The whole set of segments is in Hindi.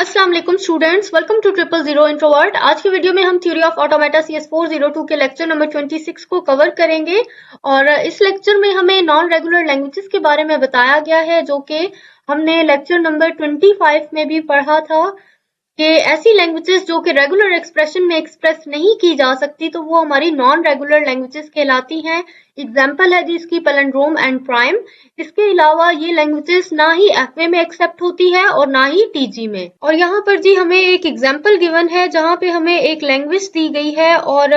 अस्सलाम वालेकुम स्टूडेंट्स, वेलकम टू 000 इंट्रोवर्ट। आज की वीडियो में हम थ्योरी ऑफ ऑटोमेटा CS402 के लेक्चर नंबर 26 को कवर करेंगे और इस लेक्चर में हमें नॉन रेगुलर लैंग्वेजेस के बारे में बताया गया है, जो कि हमने लेक्चर नंबर 25 में भी पढ़ा था कि ऐसी लैंग्वेजेस जो कि रेगुलर एक्सप्रेशन में एक्सप्रेस नहीं की जा सकती तो वो हमारी नॉन रेगुलर लैंग्वेजेस कहलाती हैं। एग्जाम्पल है जी इसकी पैलिंड्रोम एंड प्राइम। इसके अलावा ये लैंग्वेजेस ना ही एफए में एक्सेप्ट होती है और ना ही टीजी में। और यहाँ पर जी हमें एक एग्जाम्पल गिवन है जहाँ पे हमें एक लैंग्वेज दी गई है और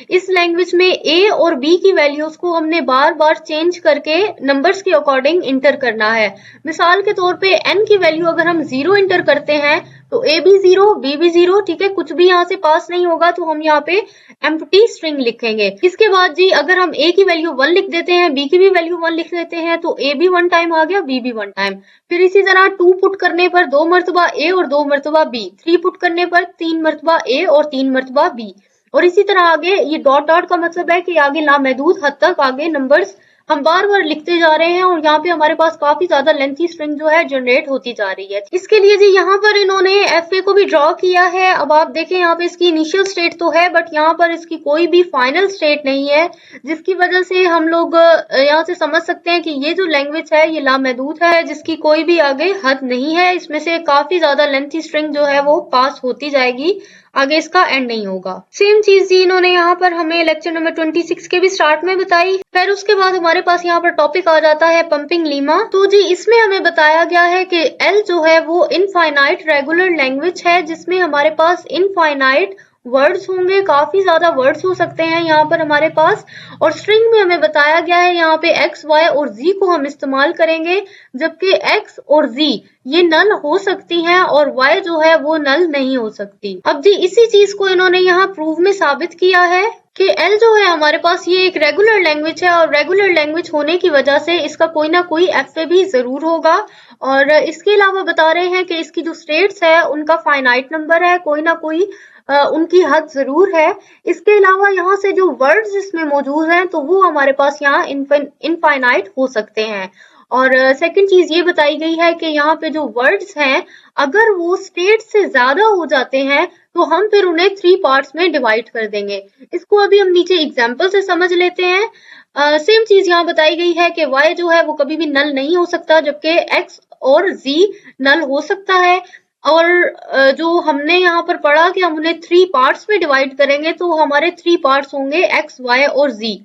इस लैंग्वेज में ए और बी की वैल्यूज को हमने बार बार चेंज करके नंबर्स के अकॉर्डिंग इंटर करना है। मिसाल के तौर पे एन की वैल्यू अगर हम 0 इंटर करते हैं तो ए भी 0, बी भी 0, ठीक है, कुछ भी यहाँ से पास नहीं होगा तो हम यहाँ पे एम्प्टी स्ट्रिंग लिखेंगे। इसके बाद जी अगर हम ए की वैल्यू 1 लिख देते हैं, बी की भी वैल्यू 1 लिख देते हैं तो ए भी 1 टाइम आ गया, बी भी 1 टाइम। फिर इसी तरह 2 पुट करने पर 2 मरतबा ए और 2 मरतबा बी, 3 पुट करने पर 3 मरतबा ए और 3 मरतबा बी। और इसी तरह आगे ये डॉट डॉट का मतलब है कि आगे लामहदूद हद तक आगे नंबर्स हम बार बार लिखते जा रहे हैं और यहाँ पे हमारे पास काफी ज्यादा लेंथी स्ट्रिंग जो है जनरेट होती जा रही है। इसके लिए जी यहाँ पर इन्होंने एफए को भी ड्रॉ किया है। अब आप देखें यहाँ पे इसकी इनिशियल स्टेट तो है बट यहाँ पर इसकी कोई भी फाइनल स्टेट नहीं है, जिसकी वजह से हम लोग यहाँ से समझ सकते हैं कि ये जो लैंग्वेज है ये लामहदूद है, जिसकी कोई भी आगे हद नहीं है। इसमें से काफी ज्यादा लेंथी स्ट्रिंग जो है वो पास होती जाएगी, आगे इसका एंड नहीं होगा। सेम चीज जी इन्होंने यहाँ पर हमें लेक्चर नंबर 26 के भी स्टार्ट में बताई। फिर उसके बाद हमारे पास यहाँ पर टॉपिक आ जाता है पंपिंग लीमा। तो जी इसमें हमें बताया गया है कि एल जो है वो इनफाइनाइट रेगुलर लैंग्वेज है, जिसमें हमारे पास इनफाइनाइट वर्ड्स होंगे, काफी ज्यादा वर्ड्स हो सकते हैं यहाँ पर हमारे पास। और स्ट्रिंग में हमें बताया गया है यहाँ पे x, y और z को हम इस्तेमाल करेंगे, जबकि x और z ये नल हो सकती हैं और y जो है वो नल नहीं हो सकती। अब जी इसी चीज को इन्होंने यहाँ प्रूव में साबित किया है कि L जो है हमारे पास ये एक रेगुलर लैंग्वेज है और रेगुलर लैंग्वेज होने की वजह से इसका कोई ना कोई एफए भी जरूर होगा। और इसके अलावा बता रहे हैं कि इसकी जो स्टेट्स है उनका फाइनाइट नंबर है, कोई ना कोई उनकी हद जरूर है। इसके अलावा यहाँ से जो वर्ड्स इसमें मौजूद हैं तो वो हमारे पास यहाँ इनफाइनाइट हो सकते हैं। और सेकंड चीज ये बताई गई है कि यहाँ पे जो वर्ड्स हैं अगर वो स्टेट से ज्यादा हो जाते हैं तो हम फिर उन्हें 3 पार्ट्स में डिवाइड कर देंगे। इसको अभी हम नीचे एग्जाम्पल से समझ लेते हैं। सेम चीज यहाँ बताई गई है कि y जो है वो कभी भी नल नहीं हो सकता, जबकि x और z नल हो सकता है। और जो हमने यहाँ पर पढ़ा कि हम उन्हें 3 पार्ट्स में डिवाइड करेंगे तो हमारे 3 पार्ट्स होंगे x, y और z।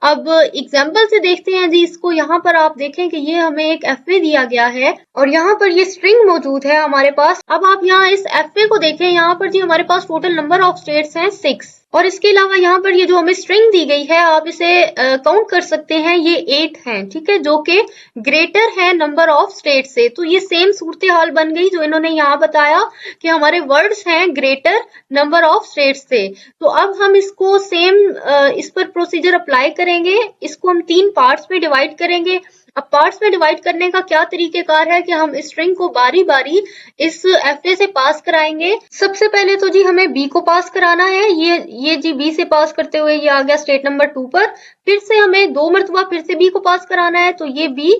अब एग्जाम्पल से देखते हैं जी इसको। यहाँ पर आप देखें कि ये हमें एक एफए दिया गया है और यहाँ पर ये स्ट्रिंग मौजूद है हमारे पास। अब आप यहाँ इस एफए को देखें, यहाँ पर जी हमारे पास टोटल नंबर ऑफ स्टेट्स हैं 6 और इसके अलावा यहाँ पर ये जो हमें स्ट्रिंग दी गई है आप इसे काउंट कर सकते हैं, ये 8 हैं, ठीक है, जो कि ग्रेटर है नंबर ऑफ स्टेट से। तो ये सेम सूरत हाल बन गई जो इन्होंने यहाँ बताया कि हमारे वर्ड्स हैं ग्रेटर नंबर ऑफ स्टेट से। तो अब हम इसको सेम इस पर प्रोसीजर अप्लाई करेंगे। इसको हम 3 पार्ट्स में डिवाइड करेंगे। अब पार्ट्स में डिवाइड करने का क्या तरीकेकार है कि हम स्ट्रिंग को बारी बारी इस एफए से पास कराएंगे। सबसे पहले तो जी हमें बी को पास कराना है। ये जी बी से पास करते हुए ये आ गया स्टेट नंबर 2 पर। फिर से हमें 2 मरतबा फिर से बी को पास कराना है तो ये बी,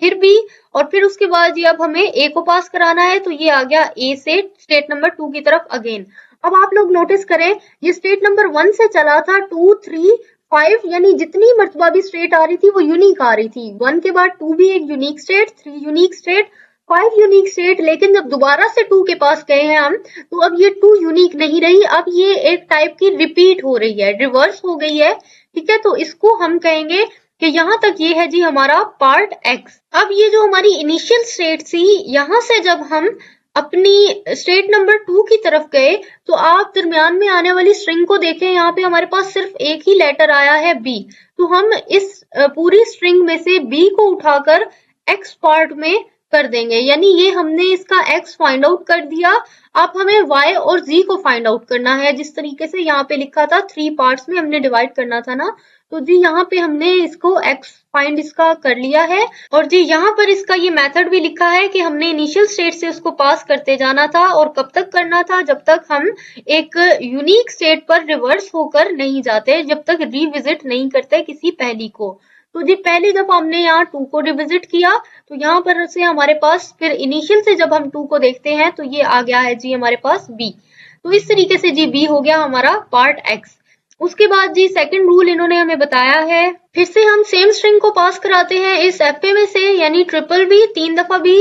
फिर बी, और फिर उसके बाद जी अब हमें ए को पास कराना है तो ये आ गया ए से स्टेट नंबर 2 की तरफ अगेन। अब आप लोग नोटिस करें ये स्टेट नंबर 1 से चला था 2, 3, 5, यानी जितनी मरतबा भी स्टेट आ रही थी वो यूनिक आ रही थी। 1 के बाद 2 भी एक unique state, 3 unique state, 5 unique state. लेकिन जब दोबारा से 2 के पास गए हैं हम तो अब ये 2 यूनिक नहीं रही, अब ये एक टाइप की रिपीट हो रही है, रिवर्स हो गई है, ठीक है। तो इसको हम कहेंगे कि यहाँ तक ये है जी हमारा पार्ट एक्स। अब ये जो हमारी इनिशियल स्टेट थी, यहाँ से जब हम अपनी स्टेट नंबर 2 की तरफ गए तो आप दरमियान में आने वाली स्ट्रिंग को देखें, यहाँ पे हमारे पास सिर्फ एक ही लेटर आया है बी। तो हम इस पूरी स्ट्रिंग में से बी को उठाकर एक्स पार्ट में कर देंगे, यानी ये हमने इसका x फाइंड आउट कर दिया। अब हमें y और z को फाइंड आउट करना है, जिस तरीके से यहाँ पे लिखा था 3 पार्ट्स में हमने डिवाइड करना था ना, तो जी यहाँ पे हमने इसको x फाइंड इसका कर लिया है। और जी यहाँ पर इसका ये मेथड भी लिखा है कि हमने इनिशियल स्टेट से उसको पास करते जाना था और कब तक करना था, जब तक हम एक यूनिक स्टेट पर रिवर्स होकर नहीं जाते, जब तक रिविजिट नहीं करते किसी पहली को। तो जी पहली दफा हमने यहाँ 2 को रिविजिट किया, तो यहाँ पर से हमारे पास फिर इनिशियल से जब हम 2 को देखते हैं तो ये आ गया है जी हमारे पास बी। तो इस तरीके से जी बी हो गया हमारा पार्ट एक्स। उसके बाद जी सेकंड रूल इन्होंने हमें बताया है, फिर से हम सेम स्ट्रिंग को पास कराते हैं इस एफ में से, यानी ट्रिपल बी 3 दफा बी,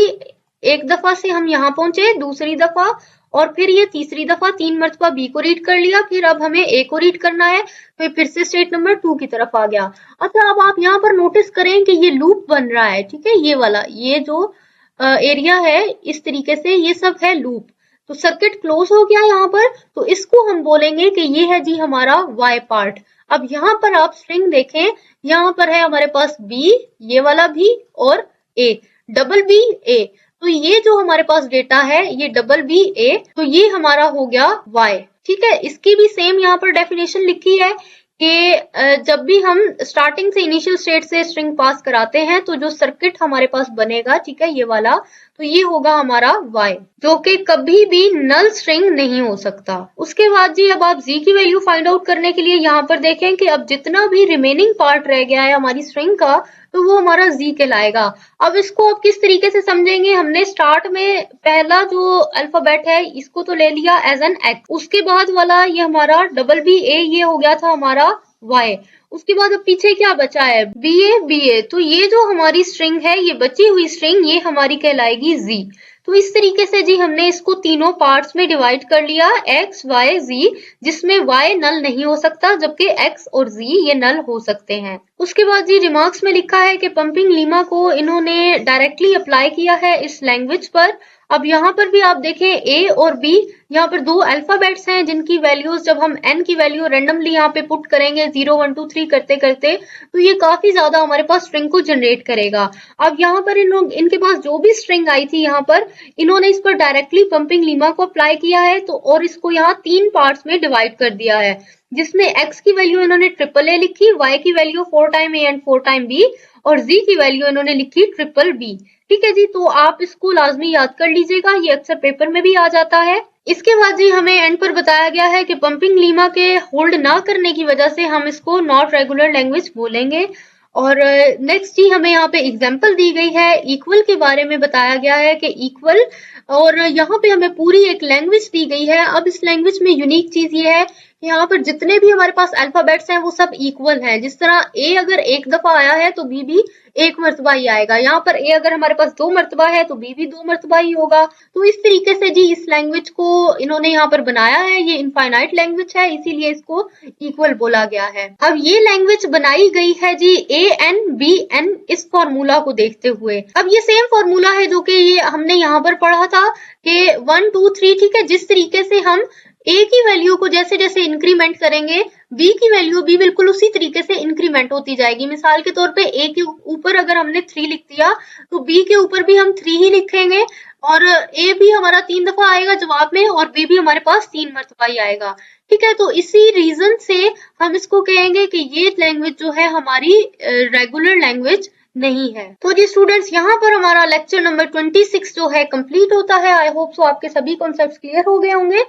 एक दफा से हम यहाँ पहुंचे, दूसरी दफा और फिर ये तीसरी दफा 3 मरतबा बी को रीड कर लिया, फिर अब हमें ए को रीड करना है, फिर से स्टेट नंबर 2 की तरफ आ गया। अच्छा अब आप यहाँ पर नोटिस करें कि ये लूप बन रहा है, ठीक है, ये वाला, ये जो एरिया है इस तरीके से ये सब है लूप। तो सर्किट क्लोज हो गया यहाँ पर, तो इसको हम बोलेंगे कि ये है जी हमारा वाई पार्ट। अब यहाँ पर आप स्ट्रिंग देखें, यहाँ पर है हमारे पास बी, ये वाला भी और ए, डबल बी ए। तो ये जो हमारे पास डेटा है ये डबल बी ए, तो ये हमारा हो गया वाई। ठीक है, इसकी भी सेम यहाँ पर डेफिनेशन लिखी है कि जब भी हम स्टार्टिंग से इनिशियल स्टेट से स्ट्रिंग पास कराते हैं तो जो सर्किट हमारे पास बनेगा, ठीक है, ये वाला, तो ये होगा हमारा y, जो कि कभी भी नल स्ट्रिंग नहीं हो सकता। उसके बाद जी अब आप z की वैल्यू फाइंड आउट करने के लिए यहाँ पर देखें कि अब जितना भी रिमेनिंग पार्ट रह गया है हमारी स्ट्रिंग का, तो वो हमारा z कहलाएगा। अब इसको आप किस तरीके से समझेंगे, हमने स्टार्ट में पहला जो अल्फाबेट है इसको तो ले लिया एज एन x, उसके बाद वाला ये हमारा डबल बी ए, ये हो गया था हमारा y। उसके बाद अब पीछे क्या बचा है, बी ए, तो ये जो हमारी स्ट्रिंग है, ये बची हुई स्ट्रिंग, ये हमारी कहलाएगी z। तो इस तरीके से जी हमने इसको तीनों पार्ट्स में डिवाइड कर लिया, x, y, z, जिसमें y नल नहीं हो सकता जबकि x और z ये नल हो सकते हैं। उसके बाद जी रिमार्क्स में लिखा है कि पंपिंग लीमा को इन्होंने डायरेक्टली अप्लाई किया है इस लैंग्वेज पर। अब यहाँ पर भी आप देखें a और b, यहाँ पर 2 अल्फाबेट्स हैं जिनकी वैल्यूज जब हम n की वैल्यू रेंडमली यहाँ पे पुट करेंगे 0 1 2 3 करते करते, तो ये काफी ज्यादा हमारे पास स्ट्रिंग को जनरेट करेगा। अब यहाँ पर इनके पास जो भी स्ट्रिंग आई थी यहाँ पर, इन्होंने इस पर डायरेक्टली पंपिंग लीमा को अप्लाई किया है, तो और इसको यहाँ 3 पार्ट्स में डिवाइड कर दिया है, जिसमें x की वैल्यू इन्होंने ट्रिपल ए लिखी, y की value 4 time a and 4 time b, और z की वैल्यू इन्होंने लिखी ट्रिपल b। ठीक है जी, तो आप इसको लाजमी याद कर लीजिएगा, ये अक्सर पेपर में भी आ जाता है। इसके बाद जी हमें एंड पर बताया गया है कि पंपिंग लीमा के होल्ड ना करने की वजह से हम इसको नॉट रेगुलर लैंग्वेज बोलेंगे। और नेक्स्ट जी हमें यहाँ पे एग्जांपल दी गई है, इक्वल के बारे में बताया गया है कि इक्वल, और यहाँ पे हमें पूरी एक लैंग्वेज दी गई है। अब इस लैंग्वेज में यूनिक चीज ये है कि यहाँ पर जितने भी हमारे पास अल्फाबेट्स हैं वो सब इक्वल हैं। जिस तरह ए अगर एक दफा आया है तो बी भी एक मरतबा ही आएगा, यहाँ पर ए अगर हमारे पास 2 मरतबा है तो बी भी 2 मरतबा ही होगा। तो इस तरीके से जी इस लैंग्वेज को इन्होंने यहाँ पर बनाया है, ये इनफाइनाइट लैंग्वेज है, इसीलिए इसको इक्वल बोला गया है। अब ये लैंग्वेज बनाई गई है जी ANBN इस फॉर्मूला को देखते हुए। अब ये सेम फॉर्मूला है जो कि ये हमने यहाँ पर पढ़ा था कि 1 2 3, ठीक है, जिस तरीके से हम ए की वैल्यू को जैसे जैसे इंक्रीमेंट करेंगे, बी की वैल्यू भी बिल्कुल उसी तरीके से इंक्रीमेंट होती जाएगी। मिसाल के तौर पे ए के ऊपर अगर हमने 3 लिख दिया तो बी के ऊपर भी हम 3 ही लिखेंगे, और ए भी हमारा 3 दफा आएगा जवाब में, और बी भी हमारे पास 3 मरतबा ही आएगा। ठीक है, तो इसी रीजन से हम इसको कहेंगे कि ये लैंग्वेज जो है हमारी रेगुलर लैंग्वेज नहीं है। तो जी स्टूडेंट्स, यहाँ पर हमारा लेक्चर नंबर 26 जो है कंप्लीट होता है। आई होप सो आपके सभी कॉन्सेप्ट्स क्लियर हो गए होंगे।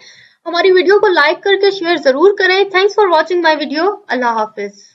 हमारी वीडियो को लाइक करके शेयर जरूर करें। Thanks for watching my video. Allah Hafiz.